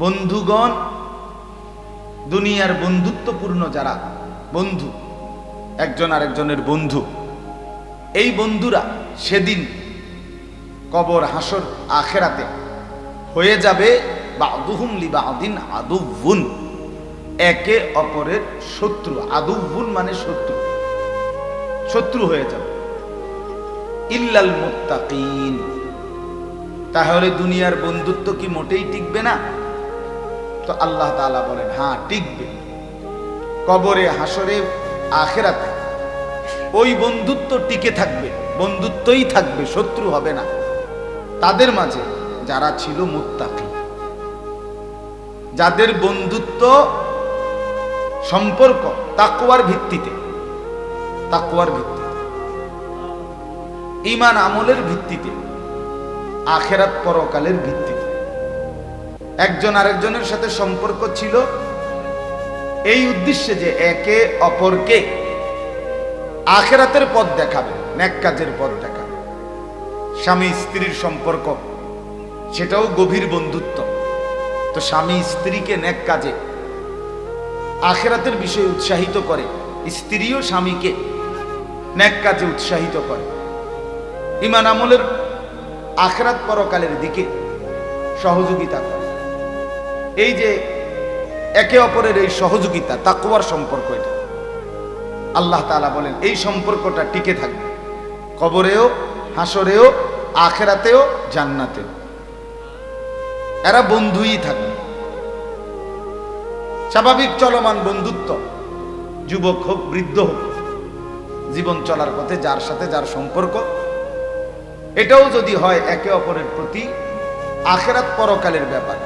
বন্ধুগণ, দুনিয়ার বন্ধুত্বপূর্ণ যারা বন্ধু, একজন আরেকজনের বন্ধু, এই বন্ধুরা সেদিন কবর, হাসর, আখেরাতে হয়ে যাবে বাদুহুম লিবাদিন আদুউন, একে অপরের শত্রু। আদুউন মানে শত্রু, শত্রু হয়ে যাবে। ইল্লাল মুত্তাকিন। তাহলে দুনিয়ার বন্ধুত্ব কি মোটেই টিকবে না? তো আল্লাহ তাআলা বলেন হ্যাঁ, টিকবে। কবরে, হাসরে, আখেরাতে ওই বন্ধুত্ব টিকে থাকবে, বন্ধুত্বই থাকবে, শত্রু হবে না তাদের মাঝে যারা ছিল মুত্তাকি, যাদের বন্ধুত্ব সম্পর্ক তাকওয়ার ভিত্তিতে, তাকওয়ার ভিত্তিতে, ঈমান আমলের ভিত্তিতে, আখেরাত পরকালের ভিত্তিতে। একজন আরেকজনের সাথে সম্পর্ক ছিল এই উদ্দেশ্যে যে একে অপরকে আখেরাতের পথ দেখাবে, নেক কাজের পথ দেখাবে। স্বামী স্ত্রীর সম্পর্ক, সেটাও গভীর বন্ধুত্ব। তো স্বামী স্ত্রীকে নেক কাজে, আখেরাতের বিষয়ে উৎসাহিত করে, স্ত্রীও স্বামীকে নেক কাজে উৎসাহিত করে, ঈমান আমলের, আখেরাত পরকালের দিকে সহযোগিতা করে। এই যে একে অপরের এই সহযোগিতা, তাকওয়ার সম্পর্ক, এটা আল্লাহ তাআলা বলেন এই সম্পর্কটা টিকে থাকবে কবরেও, হাসরেও, আখেরাতেও, জান্নাতেও। এরা বন্ধুই থাকবে। স্বাভাবিক চলমান বন্ধুত্ব, যুবক হোক, বৃদ্ধ হোক, জীবন চলার পথে যার সাথে যার সম্পর্ক, এটাও যদি হয় একে অপরের প্রতি আখেরাত পরকালের ব্যাপার,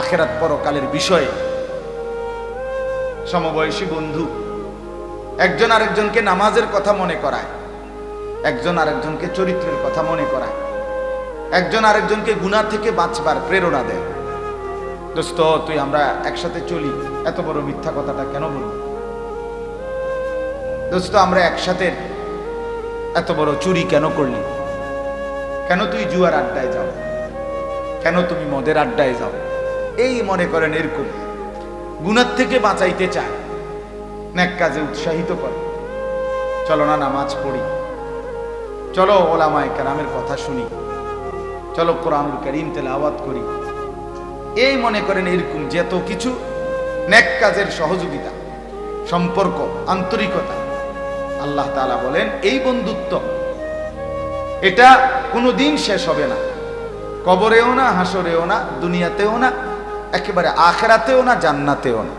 আখেরাত পরকালের বিষয়ে, সমবয়সী বন্ধু একজন আরেকজনকে নামাজের কথা মনে করায়, একজন আরেকজনকে চরিত্রের কথা মনে করায়, একজন আরেকজনকে গুনাহ থেকে বাঁচবার প্রেরণা দেয়। দোস্ত, তুই আমরা একসাথে চলি, এত বড় মিথ্যা কথাটা কেন বলবি? দোস্ত, আমরা একসাথে এত বড় চুরি কেন করলি? কেন তুই জুয়ার আড্ডায় যাও? কেন তুমি মদের আড্ডায় যাও? এই মনে করেন এরকম গুনাহ থেকে বাঁচাইতে চায়, নেক কাজে উৎসাহিত করে। চলো না নামাজ পড়ি, চলো ওলামায়ে কেরামের কথা শুনি, চলো কোরআনুল কারীম তেলাওয়াত করি। এই মনে করেন এরকম যত কিছু নেক কাজের সহযোগিতা, সম্পর্ক, আন্তরিকতা, আল্লাহ তাআলা বলেন এই বন্ধুত্ব এটা কোনোদিন শেষ হবে না। কবরেও না, হাসরেও না, দুনিয়াতেও না, একেবারে আখেরাতেও না, জান্নাতেও না।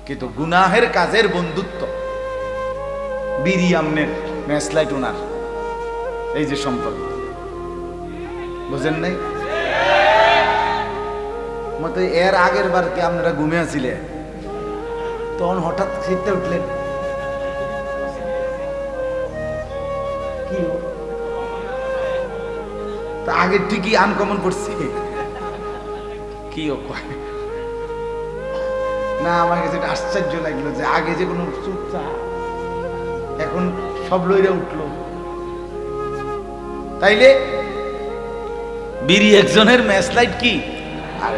কিন্তু গুনাহের কাজের বন্ধুত্ব, বিড়ি আমনের, ম্যাচলাইট ওনার, এই যে সম্পর্ক, বুঝেন নাই? মতো এর আগের বার কি আপনারা ঘুমে আছিলেন, তখন হঠাৎ শীতে উঠলেন? কি তা আগের ঠিকই আনকমন পড়ছি কি না? আমার কাছে এটা আশ্চর্য লাগলো যে আগে যে কোনো চুপচাপ, এখন সব লইরা উঠলো। তাইলে বিড়ি একজনের, ম্যাচলাইট কি? আর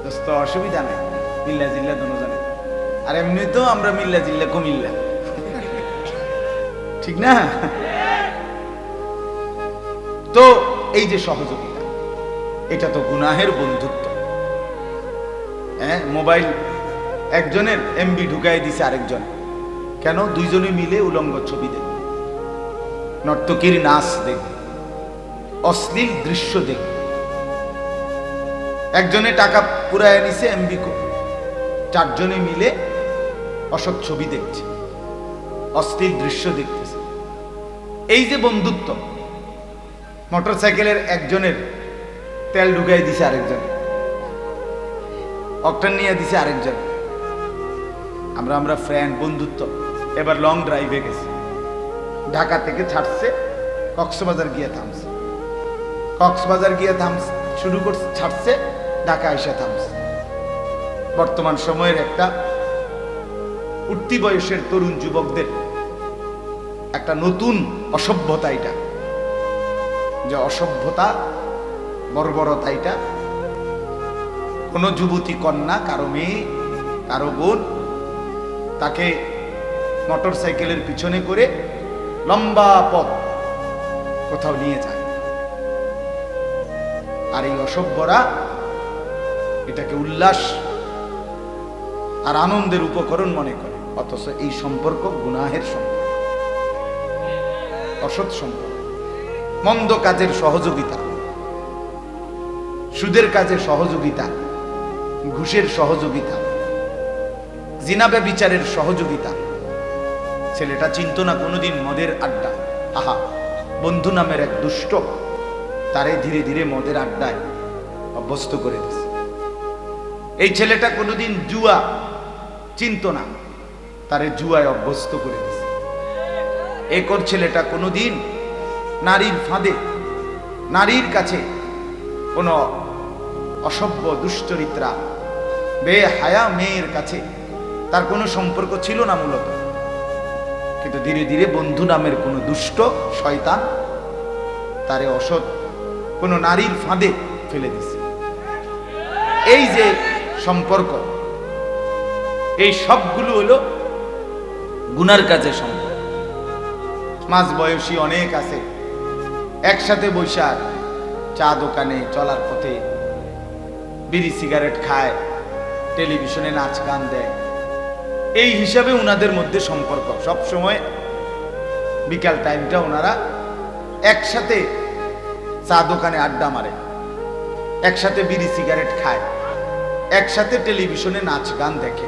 দোস্ত অসুবিধা নাই, মিল্লা জিল্লা দোনো জানে। আর এমনি তো আমরা মিল্লা জিল্লা কুমিল্লা, ঠিক না? তো এই যে সহযোগিতা, এটা তো গুনাহের বন্ধুত্ব। হ্যাঁ, মোবাইল একজনের এমবি ঢুকাই দিছে আরেকজন, কেন? দুইজনে মিলে উলঙ্গ ছবি দেখবে, নর্তকীর নাচ দেখবে, অশ্লীল দৃশ্য দেখবে। একজনে টাকা পুরায় নিছে এমবি, চারজনে মিলে অসৎ ছবি দেখছে, অশ্লীল দৃশ্য দেখতেছে। এই যে বন্ধুত্ব, মোটরসাইকেলের একজনের তেল ঢুকাই দিছে আরেকজন, অকটেন নিয়ে দিছে আরেকজন। আমরা ফ্রেন্ড, বন্ধুত্ব। এবার লং ড্রাইভে গেছে, ঢাকা থেকে ছাড়ছে, কক্সবাজার গিয়ে থামছে, কক্সবাজার গিয়ে শুরু করছে, ছাড়ছে, ঢাকা এসে থামছে। বর্তমান সময়ের একটা উঠতি বয়সের তরুণ যুবকদের একটা নতুন অসভ্যতা, এটা যে অসভ্যতা, বর্বরতা, এটা কোনো যুবতী কন্যা, কারো মেয়ে, কারো বোন তাকে মোটর সাইকেলের পিছনে করে লম্বা পথ কোথাও নিয়ে যায়, আর এই অসভ্যরা এটাকে উল্লাস আর আনন্দের উপকরণ মনে করে। অথচ এই সম্পর্ক গুনাহের সম্পর্ক, অসৎ সম্পর্ক, মন্দ কাজের সহযোগিতা, সুদের কাজে সহযোগিতা, ঘুষের সহযোগিতা, জিনা ব্যভিচারের সহযোগিতা। ছেলেটা চিন্ত না কোনোদিন মদের আড্ডা। আহা, বন্ধু নামের এক দুষ্ট তারে ধীরে ধীরে মদের আড্ডায় অভ্যস্ত করে দিছে। এই ছেলেটা কোনোদিন জুয়া চিন্ত না, তারে জুয়ায় অভ্যস্ত করে দিছে। একর ছেলেটা কোনোদিন নারীর ফাঁদে, নারীর কাছে কোনো অসভ্য দুশ্চরিত্রা বেহায়া মেয়ের কাছে তার কোনো সম্পর্ক ছিল না মূলত, কিন্তু ধীরে ধীরে বন্ধু নামের কোনো দুষ্ট শয়তান তারে অসৎ কোনো নারীর ফাঁদে ফেলে দিছে। এই যে সম্পর্ক, এই সবগুলো হলো গুনার কাজে সম্পর্ক। মাঝ বয়সী অনেক আছে, একসাথে বৈশাখ চা দোকানে চলার পথে বিড়ি সিগারেট খায়, টেলিভিশনে নাচ গান দেয়। এই হিসাবে উনাদের মধ্যে সম্পর্ক সব সময়। বিকাল টাইমটা ওনারা একসাথে চা দোকানে আড্ডা মারে, একসাথে বিড়ি সিগারেট খায়, একসাথে টেলিভিশনে নাচ গান দেখে,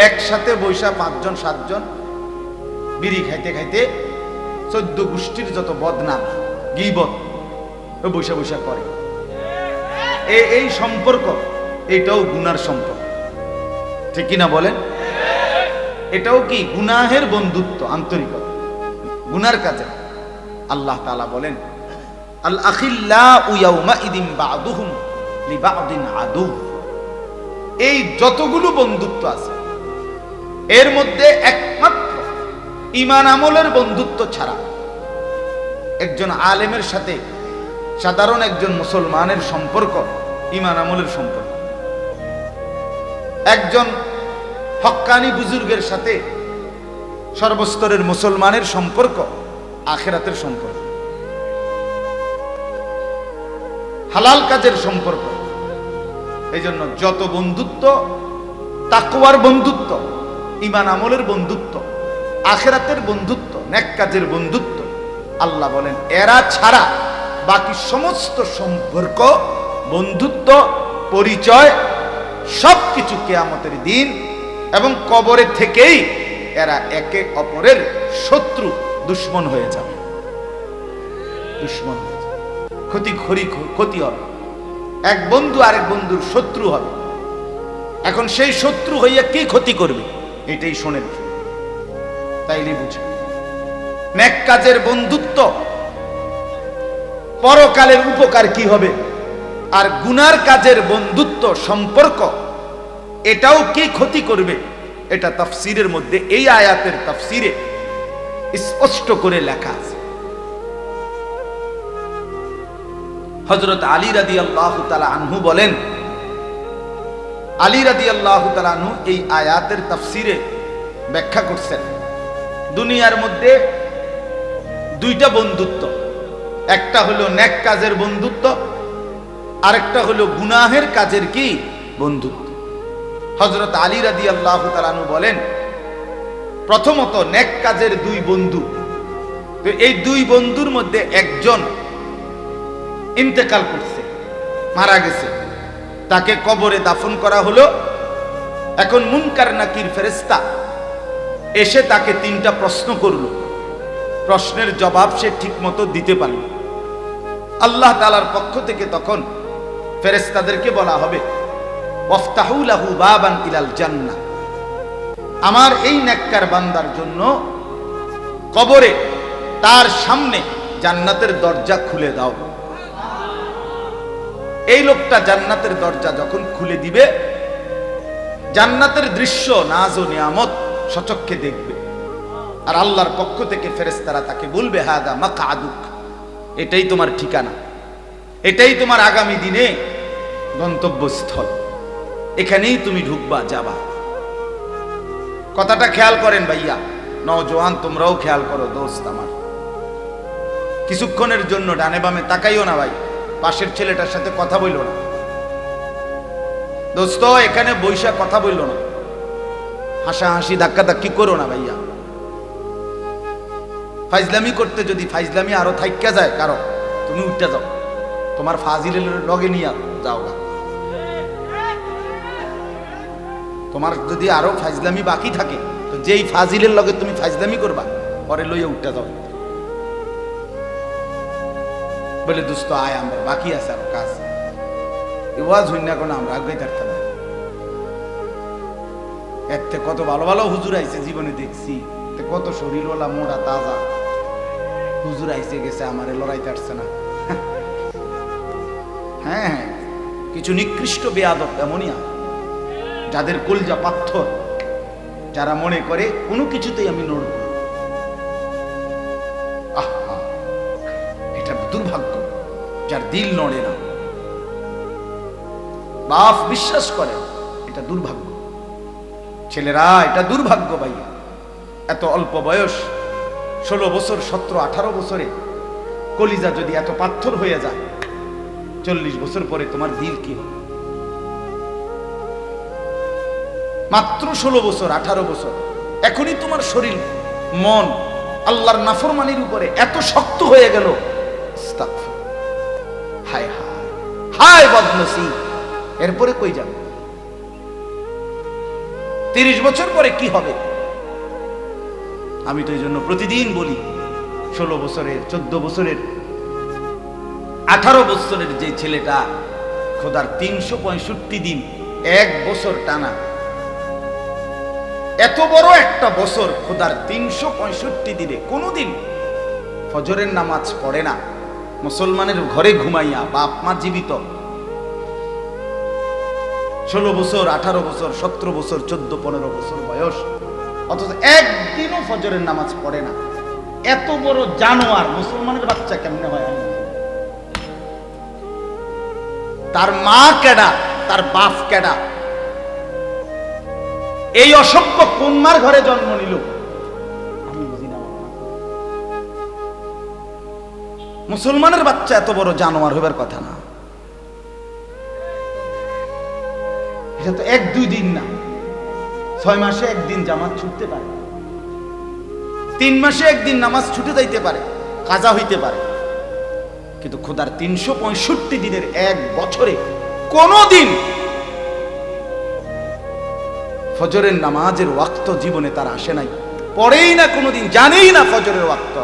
একসাথে বৈশা 5 জন 7 জন বিড়ি খাইতে খাইতে 14 গোষ্ঠীর যত বদনাম গীবত বৈশা বৈশা করে। এই সম্পর্ক, এটাও গুনার সম্পর্ক, ঠিক কিনা বলেন? এটাও কি গুনাহের বন্ধুত্ব, আন্তরিকতা, গুনার কাজে। আল্লাহ তাআলা বলেন, আল আখিল্লাউ ইয়াউমাইদিন বা'দুহুম লিবা'দিন আদু। এই যতগুলো বন্ধুত্ব আছে এর মধ্যে একমাত্র ঈমান আমলের বন্ধুত্ব ছাড়া একজন আলেমের সাথে সাধারণ একজন মুসলমানের সম্পর্ক ঈমান আমলের সম্পর্ক, একজন হক্কানি বুজুর্গের সাথে সর্বস্তরের মুসলমানের সম্পর্ক আখিরাতের সম্পর্ক, হালাল কাজের সম্পর্ক। এই জন্য যত বন্ধুত্ব, তাকওয়ার বন্ধুত্ব, ঈমান আমলের বন্ধুত্ব, আখিরাতের বন্ধুত্ব, নেক কাজের বন্ধুত্ব, আল্লাহ বলেন এরা ছাড়া বাকি সমস্ত সম্পর্ক, বন্ধুত্ব, পরিচয় সবকিছু কিয়ামতের দিন এবং কবরে থেকেই এরা একে অপরের শত্রু, দুশ্মন হয়ে যাবে, দুশ্মন হয়ে যাবে, ক্ষতি হবে। এক বন্ধু আরেক বন্ধুর শত্রু হবে। এখন সেই শত্রু হইয়া কি ক্ষতি করবে, এটাই শোনেন, তাইলে বুঝে। নেক কাজের বন্ধুত্ব, পরকালের উপকার কি হবে, আর গুনার কাজের বন্ধুত্ব সম্পর্ক, এটাও কি ক্ষতি করবে, এটা তাফসীরের মধ্যে, এই আয়াতের তাফসীরে স্পষ্ট করে লেখা আছে। হযরত আলী রাদিয়াল্লাহু তাআলা আনহু বলেন, আলী রাদিয়াল্লাহু তাআলা আনহু এই আয়াতের তাফসীরে ব্যাখ্যা করছেন, দুনিয়ার মধ্যে দুইটা বন্ধুত্ব, একটা হলো নেক কাজের বন্ধুত্ব, আরেকটা হলো গুনাহের কাজের কি বন্ধুত্ব। হযরত আলী রাদিয়াল্লাহু তাআলা আনহু বলেন, প্রথমত নেক কাজের দুই বন্ধু, তো এই দুই বন্ধুর মধ্যে একজন ইন্তেকাল করছে, মারা গেছে, তাকে কবরে দাফন করা হলো। এখন মুনকার নাকির ফেরেশতা এসে তাকে 3টা প্রশ্ন করলো, প্রশ্নের জবাব সে ঠিকমতো দিতে পারল। আল্লাহ তাআলার পক্ষ থেকে তখন ফেরেশতাদেরকে বলা হবে, ওয়াফতাহু লাহু বাবান ইলাল জান্নাহ, আমার এই নেককার বান্দার জন্য কবরে তার সামনে জান্নাতের দরজা খুলে দাও। এই লোকটা জান্নাতের দরজা যখন খুলে দিবে, জান্নাতের দৃশ্য, নাজ ও নিয়ামত সচক্ষে দেখবে। আর আল্লাহর পক্ষ থেকে ফেরেশতারা তাকে বলবে, হাদা মাকআদুক, এটাই তোমার ঠিকানা, এটাই তোমার আগামী দিনে গন্তব্যস্থল। এখানেই তুমি ঢুকবা, যাবা। কথাটা খেয়াল করেন ভাইয়া, নওজোয়ান তোমরাও খেয়াল করো। দোস্ত আমার, কিছুক্ষণের জন্য ডানে বামে তাকাইও না ভাই, পাশের ছেলেটার সাথে কথা বইলো না। দোস্ত এখানে বৈশা কথা বইলো না, হাসাহাসি ধাক্কা ধাক্কি করো না ভাইয়া। ফাইজলামি করতে যদি ফাইজলামি আরো থাইকা যায় কারো, তুমি উঠতে যাও, তোমার ফাজিলের লগে নিয়ে যাও গা। তোমার যদি আরো ফাইজলামি বাকি থাকে, তো যেই ফাজিলের লগে তুমি ফাইজলামি করবা, পরে লইয়া উঠতে যাও। বলে দোস্ত আয়, আমরা বাকি আছে আর কাজ, ওয়াজ হইন না কোনো, আমরা আগে থাকতাম না। এর থেকে কত ভালো ভালো হুজুর আইছে জীবনে দেখছি, কত শরীরওয়ালা মোটা তাজা হুজুর আইসে গেছে, আমারে লড়াইতে আসছে না। হ্যাঁ, কিছু নিকৃষ্ট বেয়াদব এমনই আছে, যাদের কলজা পাথর, যারা মনে করে কোনো কিছুতেই আমি নড়ব। আহা, এটা দুর্ভাগ্য যার দিল নড়ে না, বাপ বিশ্বাস করে, এটা দুর্ভাগ্য। ছেলেরা, এটা দুর্ভাগ্য ভাইয়া। এত অল্প বয়স, 16 বছর, 17, 18 বছরে কলিজা যদি এত পাথর হয়ে যায়, 40 বছর পরে তোমার দিল কি হবে? মাত্র 16 বছর, 18 বছর, এখনই তোমার শরীর মন আল্লাহর নাফরমানির উপরে এত শক্ত হয়ে গেল। হায় হায় হায় বদনসিব, এরপরে কই যাবে? 30 বছর পরে কি হবে? আমি তো এই জন্য প্রতিদিন বলি, 16 বছরের, 14 বছরের, 18 বছরের যে ছেলেটা খোদার 365 দিন, 1 বছর টানা, এত বড় একটা বছর খোদার 365 দিনে কোনোদিন ফজরের নামাজ পড়ে না, মুসলমানের ঘরে ঘুমাইয়া, বাপ মা জীবিত, 16 বছর, 18 বছর, 17 বছর, 14, 15 বছর বয়স, অথচ একদিনও ফজরের নামাজ পড়ে না। এত বড় জানোয়ার মুসলমানের বাচ্চা কেমনে হয়? তার মা কেডা, তার বাপ কেডা? এই অসভ্য কোন মার ঘরে জন্ম নিল আমি বুঝি না। মুসলমানের বাচ্চা এত বড় জানোয়ার হইবার কথা না। এটা তো 1-2 দিন না, 6 মাসে একদিন জামাত ছুটতে পারে, 3 মাসে একদিন নামাজ ছুটে যাইতে পারে, কাজা হইতে পারে, কিন্তু খোদার 365 দিনের 1 বছরে কোনদিন ফজরের নামাজের ওয়াক্ত জীবনে তার আসে নাই, পড়েই না কোনোদিন, জানেই না ফজরের ওয়াক্ত।